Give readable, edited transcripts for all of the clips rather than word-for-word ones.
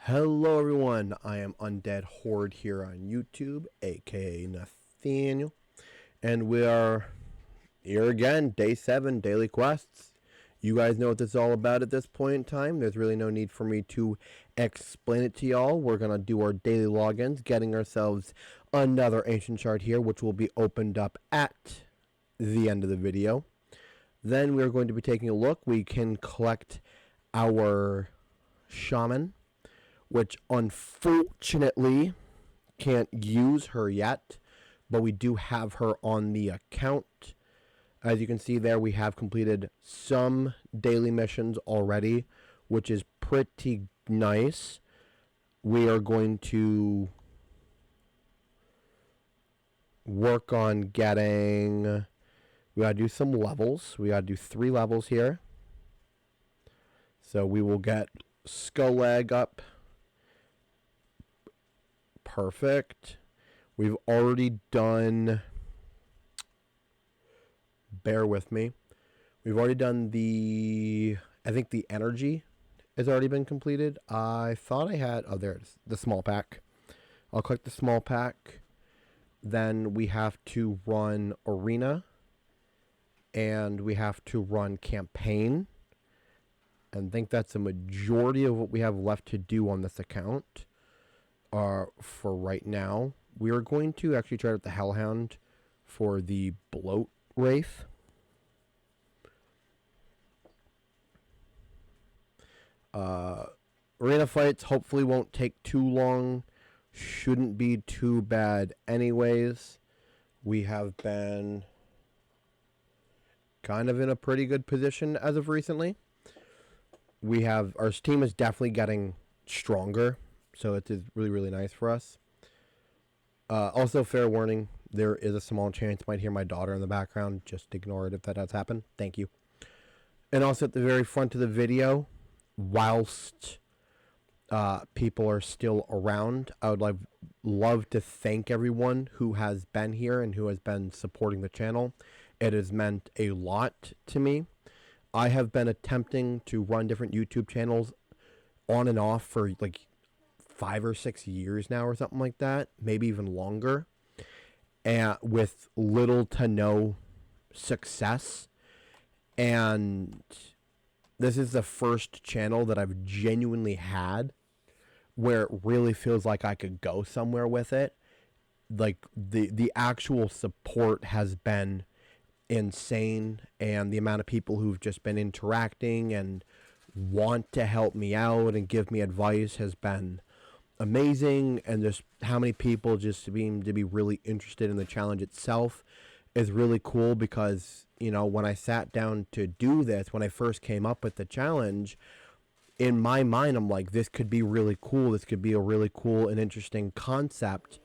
Hello everyone, I am Undead Horde here on YouTube, aka Nathaniel, and we are here again, day 7, daily quests. You guys know what this is all about at this point in time. There's really no need for me to explain it to y'all. We're going to do our daily logins, getting ourselves another ancient shard here, which will be opened up at the end of the video. Then we're going to be taking a look. We can collect our shaman, which unfortunately can't use her yet, but we do have her on the account. As you can see there, we have completed some daily missions already, which is pretty nice. We are going to work on getting... We gotta do some levels. We gotta do 3 levels here. So we will get Skull Leg up. Perfect. We've already done... Bear with me. We've already done the... I think the energy has already been completed. I thought I had... Oh, there it is. The small pack. I'll click the small pack. Then we have to run arena. And we have to run campaign. And I think that's a majority of what we have left to do on this account. For right now. We are going to actually try out the Hellhound for the Bloat Wraith. Arena fights hopefully won't take too long. Shouldn't be too bad anyways. We have been kind of in a pretty good position as of recently. We have... Our team is definitely getting stronger. So it is really, really nice for us. Also, fair warning, there is a small chance you might hear my daughter in the background. Just ignore it if that does happen. Thank you. And also at the very front of the video, whilst people are still around, I would love to thank everyone who has been here and who has been supporting the channel. It has meant a lot to me. I have been attempting to run different YouTube channels on and off for like 5 or 6 years now or something like that, maybe even longer, and with little to no success. And this is the first channel that I've genuinely had where it really feels like I could go somewhere with it. Like the actual support has been insane, and the amount of people who've just been interacting and want to help me out and give me advice has been amazing. And just how many people just seem to be really interested in the challenge itself is really cool, because, you know, when I sat down to do this, when I first came up with the challenge, in my mind, I'm like, this could be really cool. This could be a really cool and interesting concept,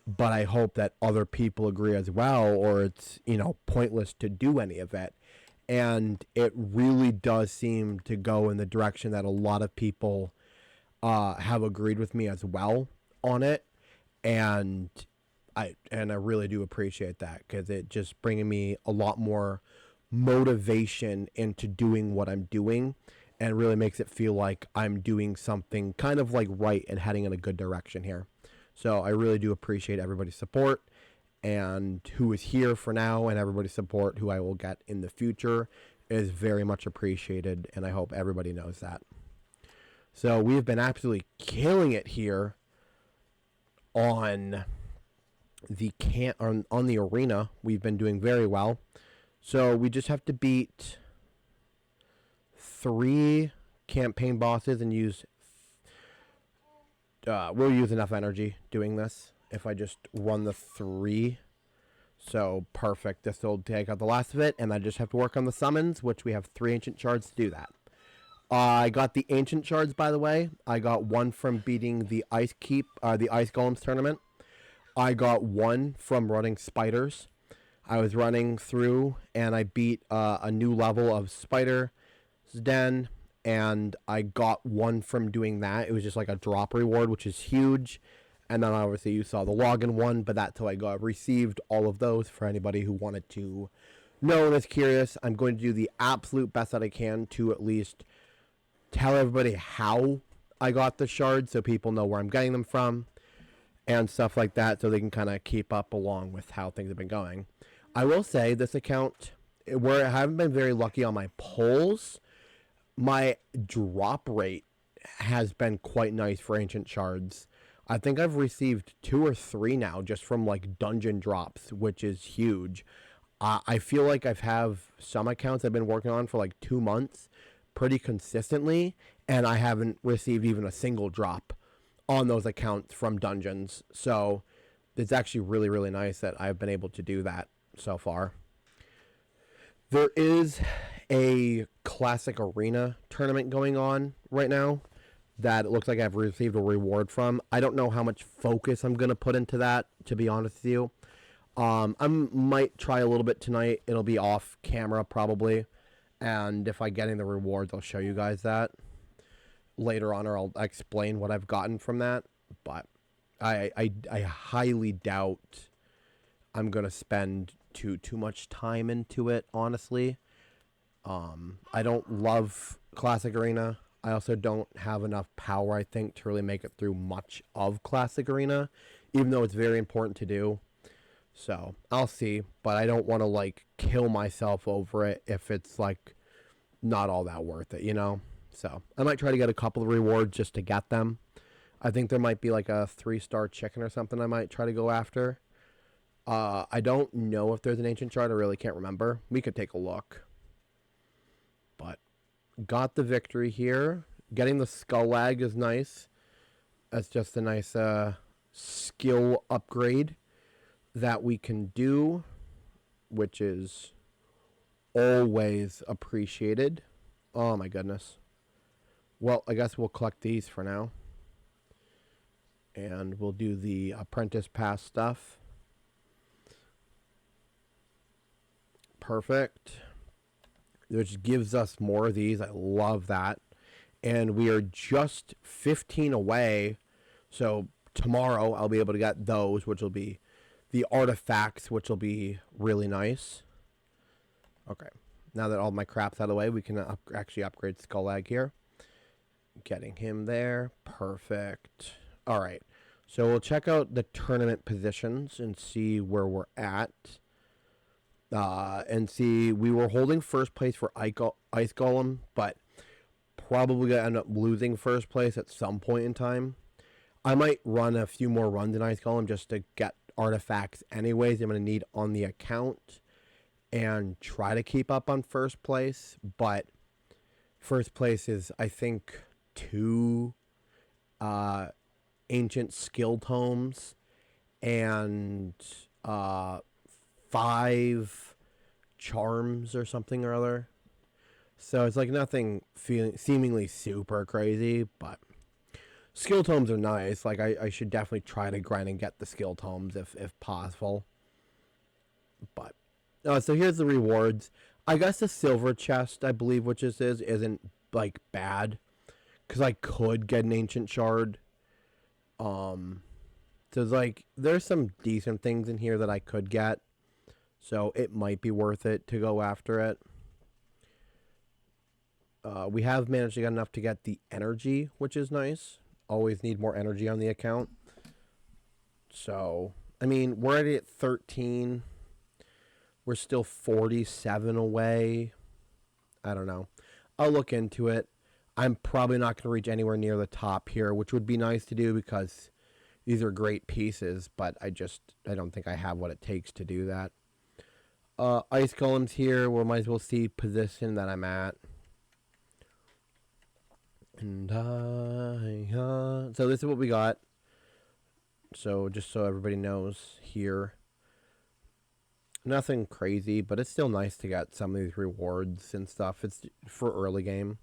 but I hope that other people agree as well, or it's, you know, pointless to do any of it. And it really does seem to go in the direction that a lot of people have agreed with me as well on it, and I really do appreciate that, because it just bringing me a lot more motivation into doing what I'm doing, and really makes it feel like I'm doing something kind of like right and heading in a good direction here. So I really do appreciate everybody's support, and who is here for now, and everybody's support who I will get in the future is very much appreciated, and I hope everybody knows that. So we've been absolutely killing it here on the on the arena. We've been doing very well. So we just have to beat 3 campaign bosses and use... we'll use enough energy doing this if I just run the 3. So perfect. This will take out the last of it, and I just have to work on the summons, which we have 3 ancient shards to do that. I got the ancient shards, by the way. I got 1 from beating the Ice Golems tournament. I got 1 from running spiders. I was running through, and I beat a new level of Spider's Den, and I got 1 from doing that. It was just like a drop reward, which is huge. And then obviously you saw the login one, but that's how I received all of those. For anybody who wanted to know and is curious, I'm going to do the absolute best that I can to at least tell everybody how I got the shards so people know where I'm getting them from and stuff like that, so they can kind of keep up along with how things have been going. I will say this account, where I haven't been very lucky on my pulls, my drop rate has been quite nice for ancient shards. I think I've received 2 or 3 now just from like dungeon drops, which is huge. I feel like I've have some accounts I've been working on for like 2 months pretty consistently, and I haven't received even a single drop on those accounts from dungeons. So it's actually really, really nice that I've been able to do that so far. There is a classic arena tournament going on right now that it looks like I've received a reward from. I don't know how much focus I'm going to put into that, to be honest with you. I might try a little bit tonight. It'll be off camera probably. And if I get any of the rewards, I'll show you guys that later on, or I'll explain what I've gotten from that. But I highly doubt I'm going to spend too much time into it, honestly. I don't love Classic Arena. I also don't have enough power, I think, to really make it through much of Classic Arena, even though it's very important to do. So, I'll see, but I don't want to, like, kill myself over it if it's, like, not all that worth it, you know? So, I might try to get a couple of rewards just to get them. I think there might be, like, a 3-star chicken or something I might try to go after. I don't know if there's an ancient shard. I really can't remember. We could take a look. But, got the victory here. Getting the skull lag is nice. That's just a nice skill upgrade that we can do, which is always appreciated. Oh my goodness. Well, I guess we'll collect these for now. And we'll do the apprentice pass stuff. Perfect. Which gives us more of these. I love that. And we are just 15 away. So tomorrow I'll be able to get those, which will be the artifacts, which will be really nice. Okay. Now that all my crap's out of the way, we can actually upgrade Skull Lag here. Getting him there. Perfect. All right. So we'll check out the tournament positions and see where we're at. And see, we were holding first place for Ice Golem, but probably going to end up losing first place at some point in time. I might run a few more runs in Ice Golem just to get artifacts anyways I'm going to need on the account and try to keep up on first place. But first place is, I think, 2 ancient skill tomes and 5 charms or something or other. So it's like nothing seemingly super crazy, but skill tomes are nice. Like I should definitely try to grind and get the skill tomes if possible. But so here's the rewards. I guess the silver chest, I believe, which this is, isn't like bad, because I could get an ancient shard. So it's like there's some decent things in here that I could get. So it might be worth it to go after it. We have managed to get enough to get the energy, which is nice. Always need more energy on the account. So, I mean, we're already at 13. We're still 47 away. I don't know. I'll look into it. I'm probably not going to reach anywhere near the top here, which would be nice to do because these are great pieces, but I don't think I have what it takes to do that. Ice Golems here. We might as well see position that I'm at. And so this is what we got. So just so everybody knows here. Nothing crazy, but it's still nice to get some of these rewards and stuff. It's for early game.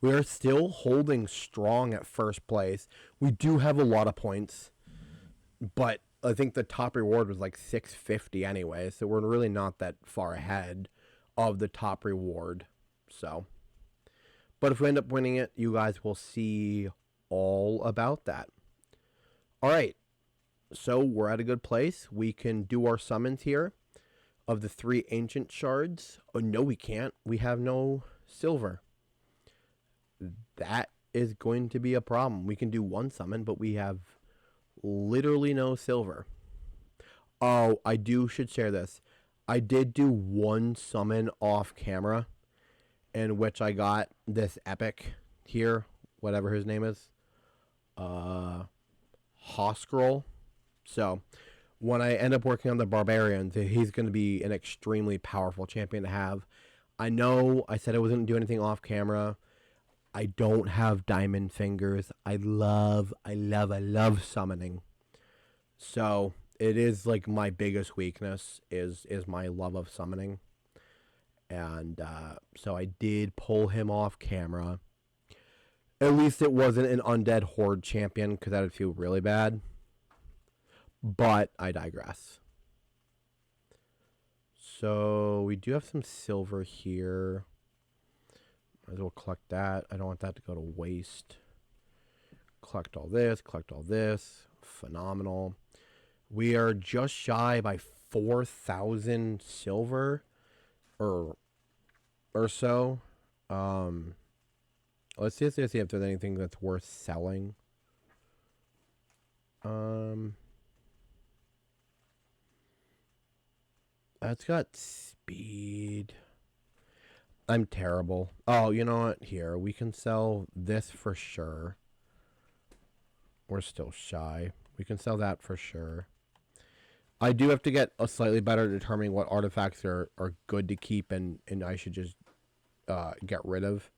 We are still holding strong at first place. We do have a lot of points, but I think the top reward was like 650 anyway, so we're really not that far ahead of the top reward. So, but if we end up winning it, you guys will see all about that. All right, so we're at a good place. We can do our summons here of the 3 ancient shards. Oh, no, we can't. We have no silver. That is going to be a problem. We can do one summon, but we have literally no silver. Oh, should share this. I did do one summon off camera in which I got this epic here, whatever his name is. Hoscroll. So when I end up working on the Barbarians, he's going to be an extremely powerful champion to have. I know I said I wasn't going to do anything off camera. I don't have diamond fingers. I love summoning. So it is like my biggest weakness is my love of summoning. And so I did pull him off camera. At least it wasn't an Undead Horde champion, because that would feel really bad. But I digress. So we do have some silver here. Might as well collect that. I don't want that to go to waste. Collect all this. Phenomenal. We are just shy by 4,000 silver or so. Let's see if there's anything that's worth selling. That's got speed. I'm terrible. Oh, you know what? Here, we can sell this for sure. We're still shy. We can sell that for sure. I do have to get a slightly better at determining what artifacts are good to keep and I should just get rid of.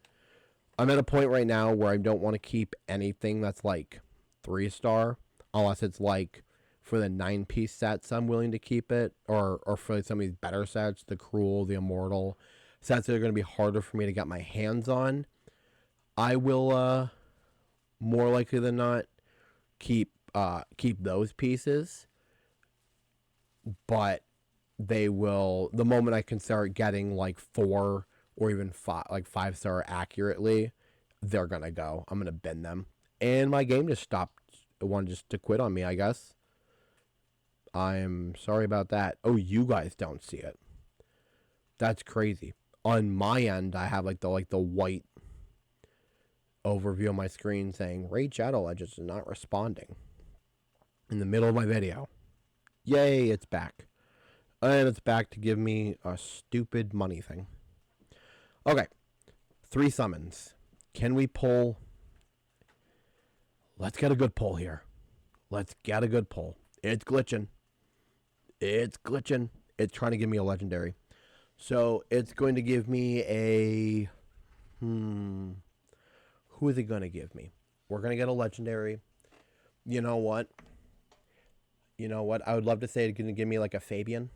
I'm at a point right now where I don't want to keep anything that's like 3-star, unless it's like for the 9-piece sets I'm willing to keep it, or for some of these better sets, the Cruel, the Immortal, sets that are going to be harder for me to get my hands on. I will more likely than not keep those pieces, but they will, the moment I can start getting like 4 or even 5-star accurately, they're gonna go. I'm gonna bin them, and my game just stopped. It wanted just to quit on me, I guess. I'm sorry about that. Oh, you guys don't see it. That's crazy. On my end, I have like the white overview on my screen saying Raid Shadow Legends is not responding in the middle of my video. Yay, it's back. And it's back to give me a stupid money thing. Okay. 3 summons. Can we pull? Let's get a good pull here. Let's get a good pull. It's glitching. It's trying to give me a legendary. So it's going to give me a... Who is it going to give me? We're going to get a legendary. You know what? I would love to say it's going to give me like a Fabian.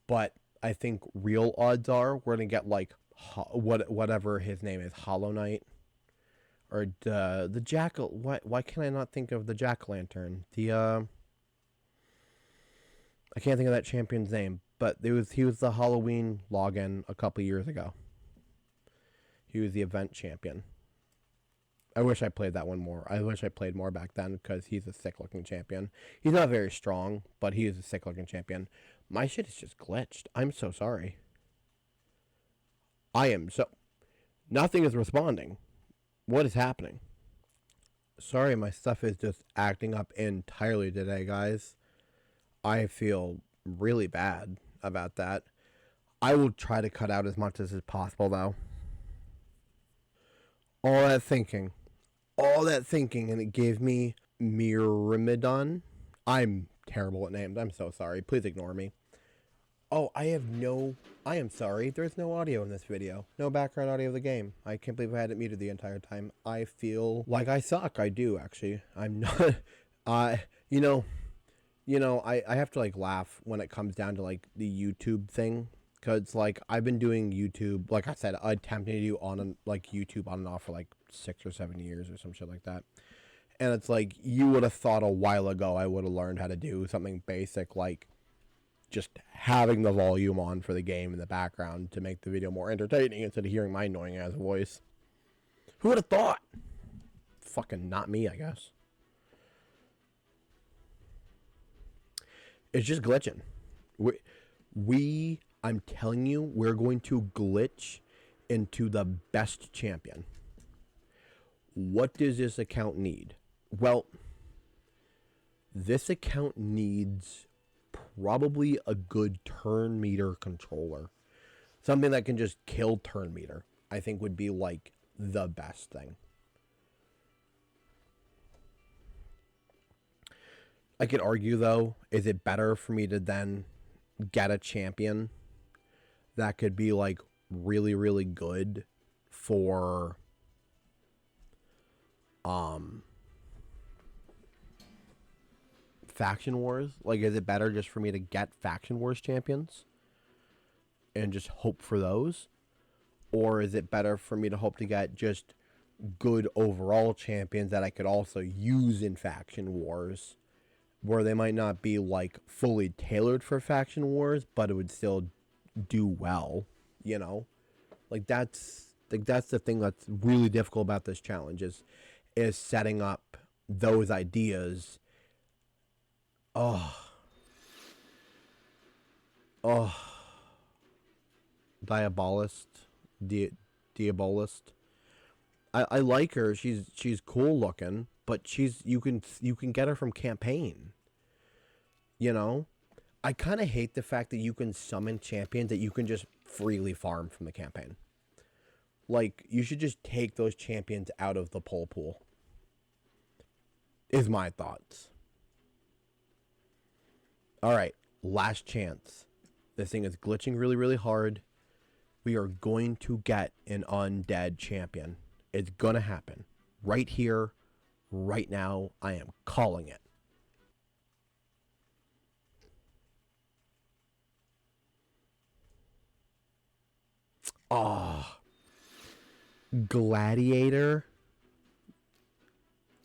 But I think real odds are we're going to get like whatever his name is, Hollow Knight. Or the Jackal... Why can I not think of the Jack-o'-lantern? I can't think of that champion's name, but he was the Halloween login a couple years ago. He was the event champion. I wish I played that one more. I wish I played more back then because he's a sick-looking champion. He's not very strong, but he is a sick-looking champion. My shit is just glitched. I'm so sorry. Nothing is responding. What is happening? Sorry, my stuff is just acting up entirely today, guys. I feel really bad about that. I will try to cut out as much as is possible, though. All that thinking, and it gave me Myrmidon. I'm terrible at names. I'm so sorry. Please ignore me. Oh, I am sorry. There's no audio in this video. No background audio of the game. I can't believe I had it muted the entire time. I feel like I suck. I do, actually. I'm not... I have to like laugh when it comes down to like the YouTube thing, because like I've been doing YouTube, like I said, attempting to do YouTube on and off for like 6 or 7 years or some shit like that. And it's like, you would have thought a while ago I would have learned how to do something basic like just having the volume on for the game in the background to make the video more entertaining instead of hearing my annoying ass voice. Who would have thought? Fucking not me, I guess. It's just glitching. I'm telling you, we're going to glitch into the best champion. what does this account need? Well, this account needs probably a good turn meter controller. Something that can just kill turn meter, I think would be like the best thing. I could argue though, is it better for me to then get a champion that could be like really, really good for faction wars? Like, is it better just for me to get faction wars champions and just hope for those? Or is it better for me to hope to get just good overall champions that I could also use in faction wars, where they might not be like fully tailored for faction wars, but it would still do well, you know? Like that's the thing that's really difficult about this challenge is setting up those ideas. Diabolist. Diabolist. I like her. She's cool looking, but you can get her from campaign. You know? I kind of hate the fact that you can summon champions that you can just freely farm from the campaign. Like, you should just take those champions out of the pull pool. Is my thoughts. Alright, last chance. This thing is glitching really, really hard. We are going to get an undead champion. It's gonna happen. Right here, right now, I am calling it. Oh, Gladiator.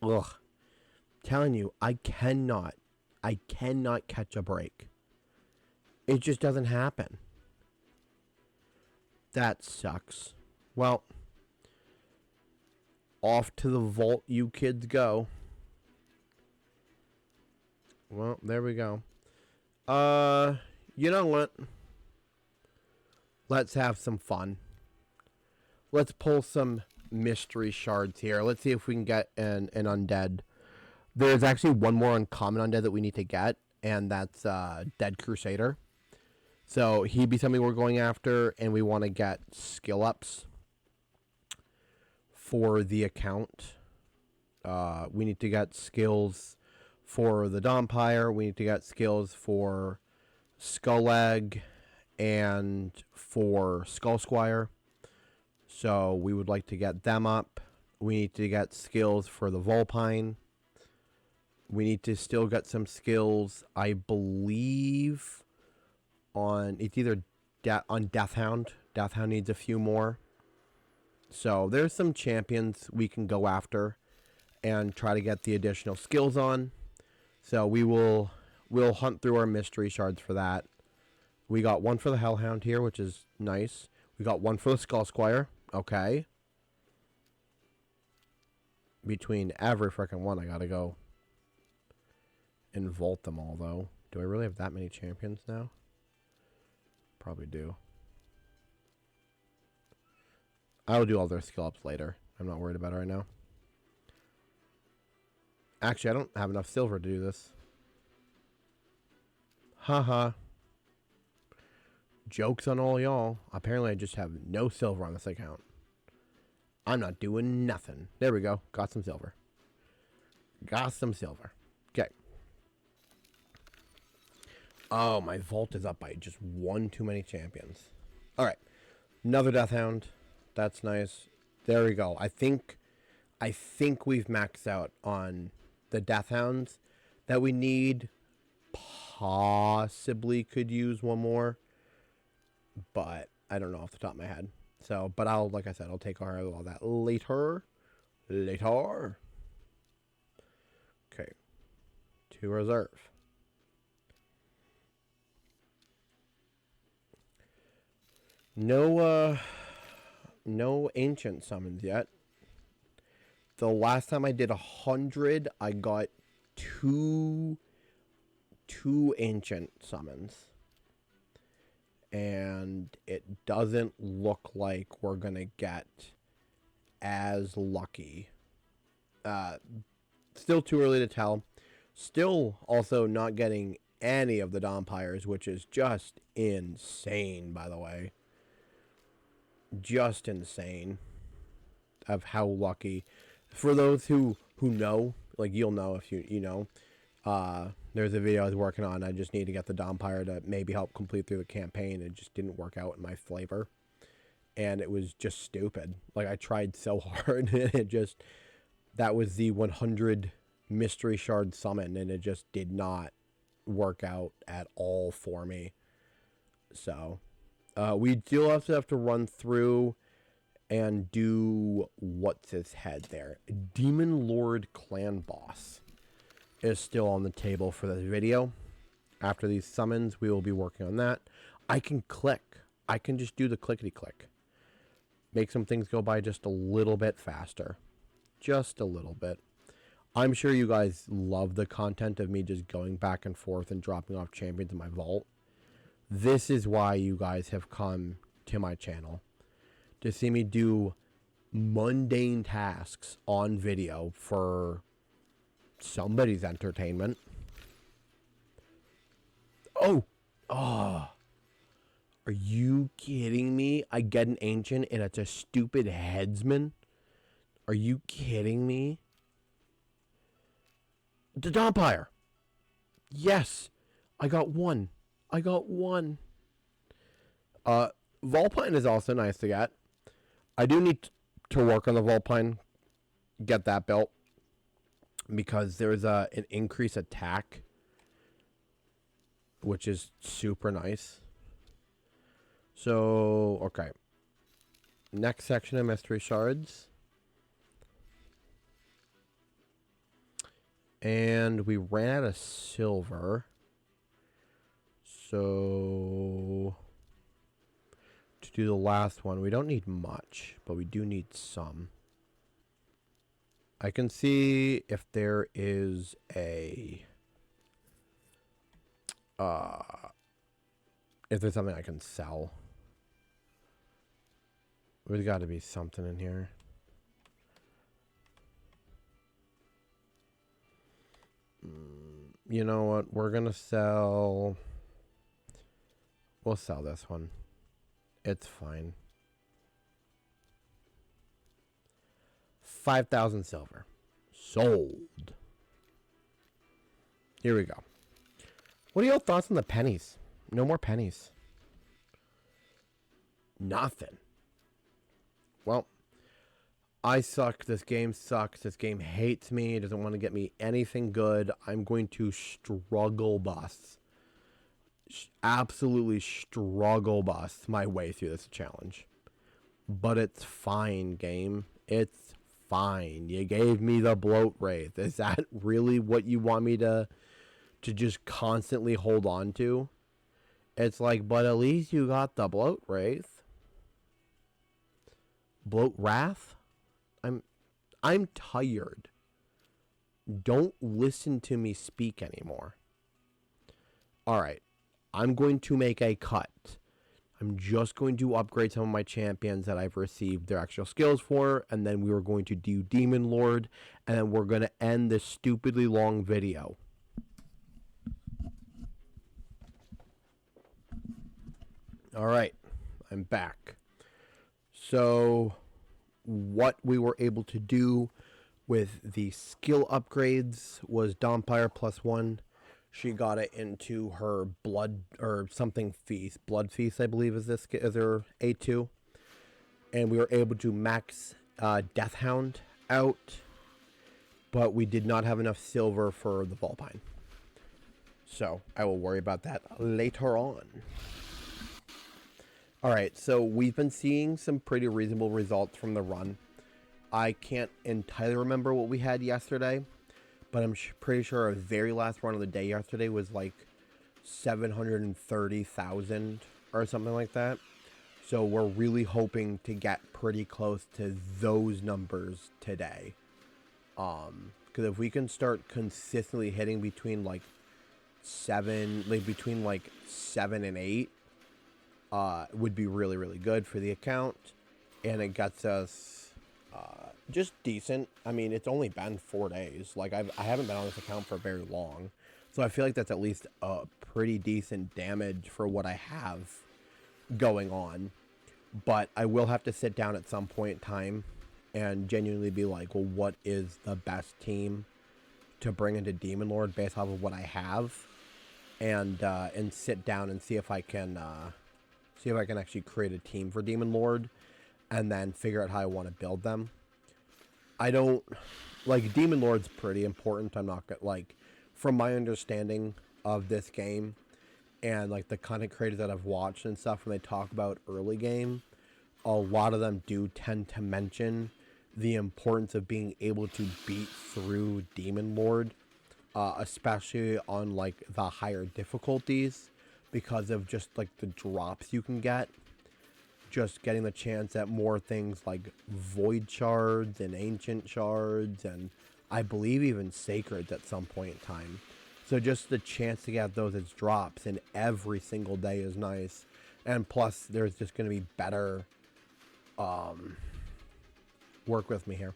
Ugh. Telling you, I cannot catch a break. It just doesn't happen. That sucks. Well, off to the vault you kids go. Well, there we go. You know what? Let's have some fun. Let's pull some mystery shards here. Let's see if we can get an undead. There's actually one more uncommon undead that we need to get, and that's Dead Crusader. So he'd be something we're going after, and we want to get skill ups for the account. We need to get skills for the Dompire. We need to get skills for Skull Egg and for Skull Squire. So we would like to get them up. We need to get skills for the Vulpine. We need to still get some skills, I believe, on it's either on Deathhound. Deathhound needs a few more. So there's some champions we can go after and try to get the additional skills on. So we'll hunt through our mystery shards for that. We got one for the Hellhound here, which is nice. We got one for the Skull Squire. Okay. Between every freaking one, I gotta go and vault them all, though. Do I really have that many champions now? Probably do. I'll do all their skill ups later. I'm not worried about it right now. Actually, I don't have enough silver to do this. Haha. Joke's on all y'all. Apparently, I just have no silver on this account. I'm not doing nothing. There we go. Got some silver. Got some silver. Okay. Oh, my vault is up by just one too many champions. All right. Another Deathhound. That's nice. There we go. I think we've maxed out on the Deathhounds that we need. Possibly could use one more, but I don't know off the top of my head. So, but like I said, I'll take care of all that later. Later. Okay. To reserve. No ancient summons yet. The last time I did 100, I got two ancient summons. And it doesn't look like we're going to get as lucky Still too early to tell. Still also not getting any of the Dompires, which is just insane, by the way. Just insane of how lucky. For those who know, like you'll know if you know, there's a video I was working on. I just need to get the Dompire to maybe help complete through the campaign. It just didn't work out in my flavor. And it was just stupid. Like, I tried so hard, and it just... That was the 100 mystery shard summon, and it just did not work out at all for me. So, we still also have to run through and do what's his head there. Demon Lord Clan Boss is still on the table for this video. After these summons, we will be working on that. I can click. I can just do the clickety-click. Make some things go by just a little bit faster. Just a little bit. I'm sure you guys love the content of me just going back and forth and dropping off champions in my vault. This is why you guys have come to my channel. To see me do mundane tasks on video for somebody's entertainment. Oh! Are you kidding me? I get an ancient and it's a stupid headsman? Are you kidding me? The Dompire! Yes! I got one. I got one. Vulpine is also nice to get. I do need to work on the Vulpine. Get that built. Because there's an increased attack. Which is super nice. So, okay. Next section of mystery shards. And we ran out of silver. So, to do the last one, we don't need much, but we do need some. I can see if there is a... if there's something I can sell. There's got to be something in here. You know what? We're going to sell... We'll sell this one. It's fine. 5,000 silver. Sold. Here we go. What are your thoughts on the pennies? No more pennies. Nothing. Well, I suck. This game sucks. This game hates me. It doesn't want to get me anything good. I'm going to struggle bus. Absolutely struggle bus my way through this challenge. But it's fine, game. It's fine. You gave me the bloat wraith. Is that really what you want me to just constantly hold on to? It's like, but at least you got the bloat wraith. Bloat wrath? I'm tired. Don't listen to me speak anymore. Alright. I'm going to make a cut. I'm just going to upgrade some of my champions that I've received their extra skills for, and then we are going to do Demon Lord, and then we're going to end this stupidly long video. Alright, I'm back. So, what we were able to do with the skill upgrades was Dompire +1. She got it into her blood or something feast. Blood feast, I believe, is her A2. And we were able to max Deathhound out. But we did not have enough silver for the Vulpine. So, I will worry about that later on. Alright, so we've been seeing some pretty reasonable results from the run. I can't entirely remember what we had yesterday, but I'm pretty sure our very last run of the day yesterday was like 730,000 or something like that. So we're really hoping to get pretty close to those numbers today. Because if we can start consistently hitting between like 7 and 8, would be really, really good for the account. And it gets us just decent. I mean, it's only been 4 days. Like, I haven't been on this account for very long. So I feel like that's at least a pretty decent damage for what I have going on. But I will have to sit down at some point in time and genuinely be like, well, what is the best team to bring into Demon Lord based off of what I have? And sit down and see if I can actually create a team for Demon Lord and then figure out how I want to build them. I don't like Demon Lord's pretty important. I'm not gonna, like, from my understanding of this game and like the content creators that I've watched and stuff, when they talk about early game, a lot of them do tend to mention the importance of being able to beat through Demon Lord, especially on like the higher difficulties, because of just like the drops you can get. Just getting the chance at more things like void shards and ancient shards, and I believe even sacreds at some point in time. So just the chance to get those as drops in every single day is nice. And plus there's just going to be better, work with me here,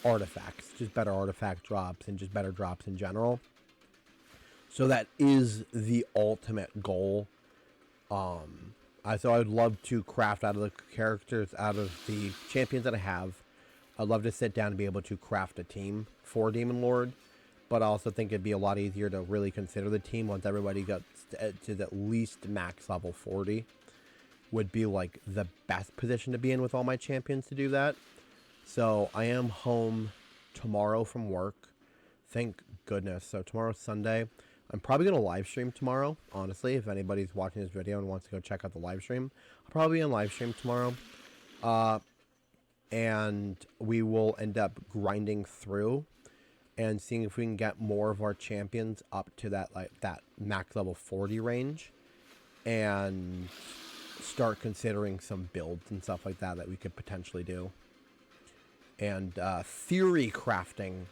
artifacts, just better artifact drops and just better drops in general. So that is the ultimate goal. So I would love to craft out of the characters, out of the champions that I have. I'd love to sit down and be able to craft a team for Demon Lord. But I also think it'd be a lot easier to really consider the team once everybody gets to at least max level 40. Would be like the best position to be in with all my champions to do that. So I am home tomorrow from work. Thank goodness. So tomorrow's Sunday. I'm probably going to live stream tomorrow, honestly. If anybody's watching this video and wants to go check out the live stream, I'll probably be on live stream tomorrow. And we will end up grinding through and seeing if we can get more of our champions up to that max level 40 range, and start considering some builds and stuff like that we could potentially do. And theory crafting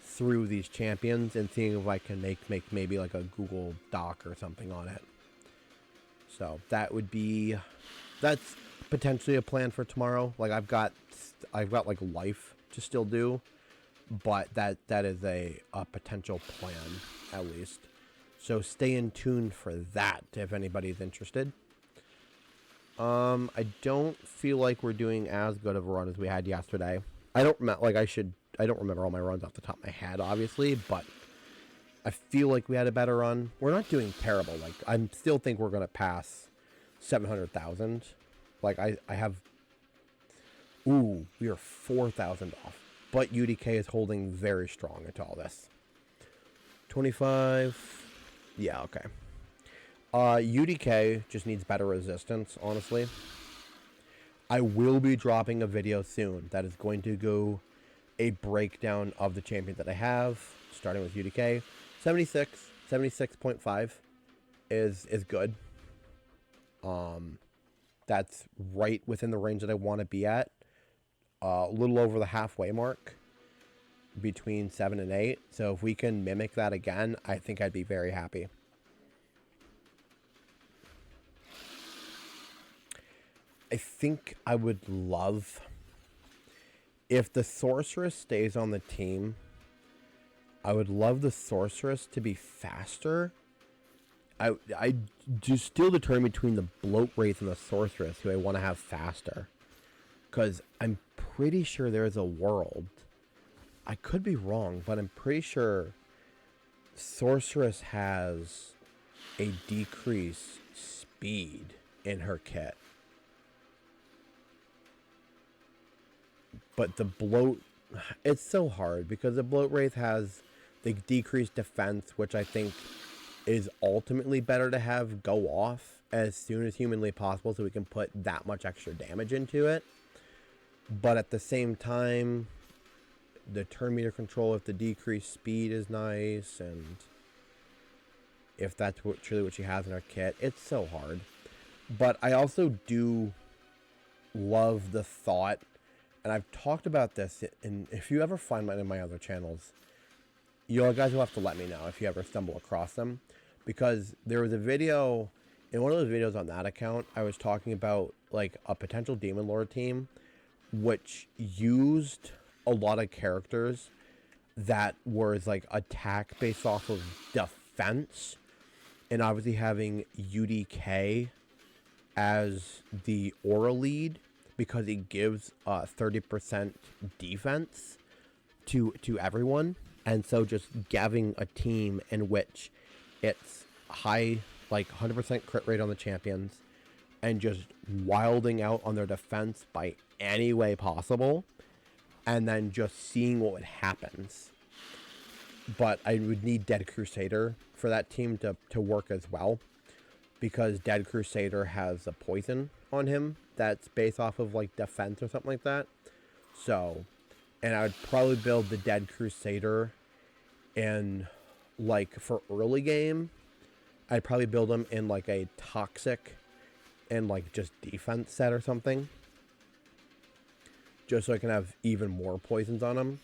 through these champions and seeing if I can make maybe like a Google Doc or something on it. So that's potentially a plan for tomorrow. Like I've got like life to still do, but that is a potential plan at least. So stay in tune for that if anybody's interested. I don't feel like we're doing as good of a run as we had yesterday. I don't remember all my runs off the top of my head, obviously, but I feel like we had a better run. We're not doing terrible. Like, I still think we're going to pass 700,000. Like, I have... Ooh, we are 4,000 off. But UDK is holding very strong into all this. 25... Yeah, okay. UDK just needs better resistance, honestly. I will be dropping a video soon that is going to go a breakdown of the champions that I have, starting with UDK. 76.5 is good. That's right within the range that I want to be at. A little over the halfway mark, between 7 and 8. So if we can mimic that again, I think I'd be very happy. I think I would love, if the Sorceress stays on the team, I would love the Sorceress to be faster. I just still determine between the Bloat Wraith and the Sorceress who I want to have faster. Because I'm pretty sure there's a world, I could be wrong, but I'm pretty sure Sorceress has a decreased speed in her kit. But the Bloat, it's so hard because the Bloat Wraith has the decreased defense, which I think is ultimately better to have go off as soon as humanly possible so we can put that much extra damage into it. But at the same time, the turn meter control with the decreased speed is nice, and if that's truly what she has in her kit, it's so hard. But I also do love the thought, and I've talked about this, and if you ever find mine in my other channels, you guys will have to let me know if you ever stumble across them. Because there was a video, in one of those videos on that account, I was talking about like a potential Demon Lord team which used a lot of characters that was like attack based off of defense, and obviously having UDK as the aura lead because he gives 30% defense to everyone, and so just having a team in which it's high, like 100% crit rate on the champions, and just wilding out on their defense by any way possible, and then just seeing what happens. But I would need Dead Crusader for that team to work as well, because Dead Crusader has a poison on him that's based off of like defense or something like that. So, and I would probably build the Dead Crusader in, like, for early game, I'd probably build him in like a toxic and like just defense set or something, just so I can have even more poisons on him.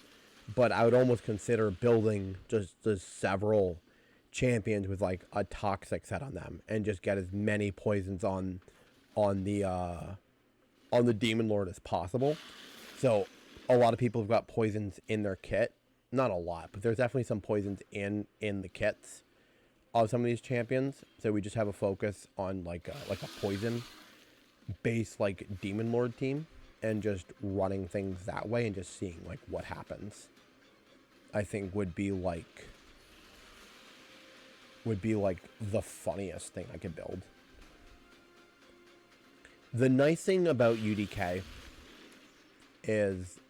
But I would almost consider building just several champions with like a toxic set on them, and just get as many poisons on the Demon Lord as possible. So a lot of people have got poisons in their kit. Not a lot, but there's definitely some poisons in the kits of some of these champions. So we just have a focus on like a poison based like Demon Lord team, and just running things that way and just seeing like what happens. I think would be like the funniest thing I could build. The nice thing about UDK is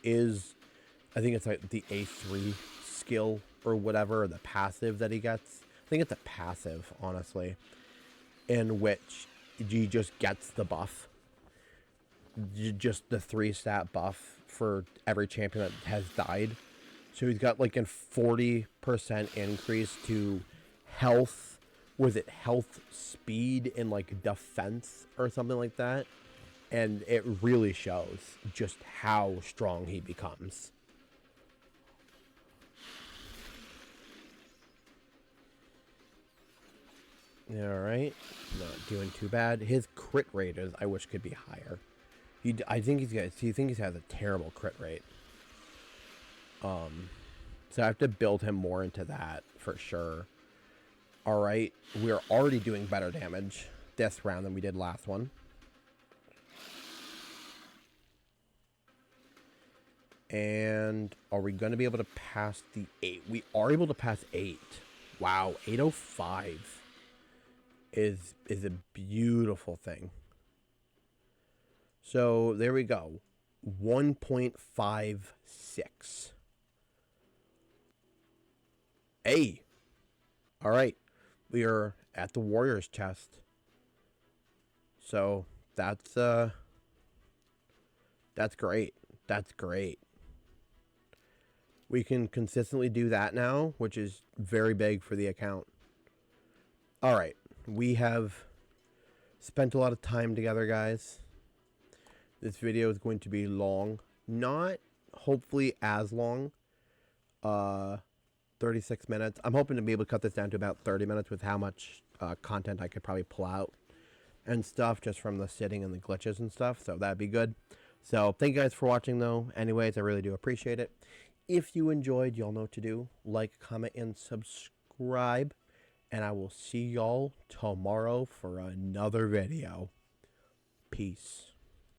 I think it's like the A3 skill or whatever, or the passive that he gets. I think it's a passive, honestly, in which he just gets the buff. Just the 3-stat buff for every champion that has died. So he's got like a 40% increase to health. Was it health, speed, and like defense or something like that? And it really shows just how strong he becomes. Alright, not doing too bad. His crit rate is, I wish, could be higher. I think he has a terrible crit rate. So I have to build him more into that for sure. Alright, we're already doing better damage this round than we did last one. And are we going to be able to pass the 8? We are able to pass 8. Wow, 805 is a beautiful thing. So there we go. 1.56. Hey. All right. We are at the Warriors chest. So that's great. That's great. We can consistently do that now, which is very big for the account. All right. We have spent a lot of time together, guys. This video is going to be long. Not hopefully as long. 36 minutes. I'm hoping to be able to cut this down to about 30 minutes with how much content I could probably pull out and stuff, just from the sitting and the glitches and stuff. So that'd be good. So thank you guys for watching, though. Anyways, I really do appreciate it. If you enjoyed, y'all know what to do. Like, comment, and subscribe. And I will see y'all tomorrow for another video. Peace.